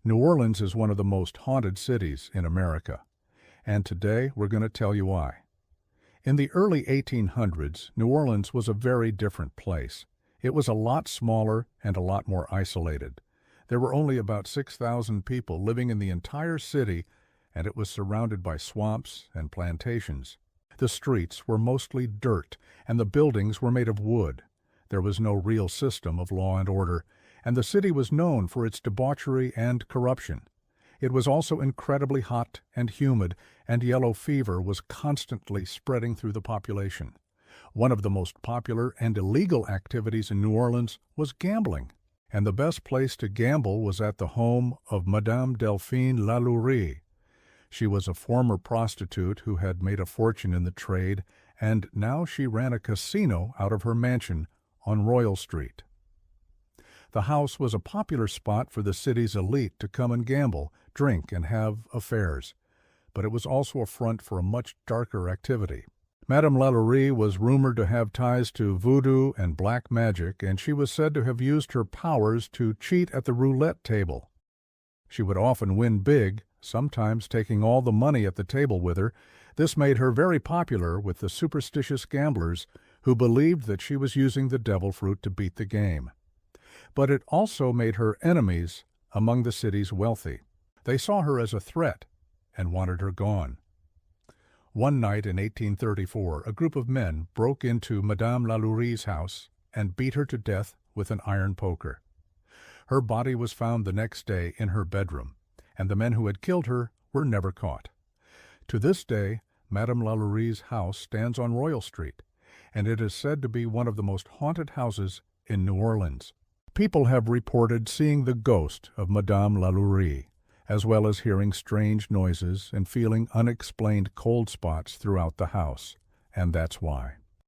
New Orleans is one of the most haunted cities in America, and today we're going to tell you why. In the early 1800s, New Orleans was a very different place. It was a lot smaller and a lot more isolated. There were only about 6,000 people living in the entire city, and it was surrounded by swamps and plantations. The streets were mostly dirt, and the buildings were made of wood. There was no real system of law and order, and the city was known for its debauchery and corruption. It was also incredibly hot and humid, and yellow fever was constantly spreading through the population. One of the most popular and illegal activities in New Orleans was gambling, and the best place to gamble was at the home of Madame Delphine Lalaurie. She was a former prostitute who had made a fortune in the trade, and now she ran a casino out of her mansion on Royal Street. The house was a popular spot for the city's elite to come and gamble, drink, and have affairs, but it was also a front for a much darker activity. Madame Lalaurie was rumored to have ties to voodoo and black magic, and she was said to have used her powers to cheat at the roulette table. She would often win big, sometimes taking all the money at the table with her. This made her very popular with the superstitious gamblers who believed that she was using the devil fruit to beat the game. But it also made her enemies among the city's wealthy. They saw her as a threat and wanted her gone. One night in 1834, a group of men broke into Madame Lalaurie's house and beat her to death with an iron poker. Her body was found the next day in her bedroom, and the men who had killed her were never caught. To this day, Madame Lalaurie's house stands on Royal Street, and it is said to be one of the most haunted houses in New Orleans. People have reported seeing the ghost of Madame Lalaurie, as well as hearing strange noises and feeling unexplained cold spots throughout the house, and that's why.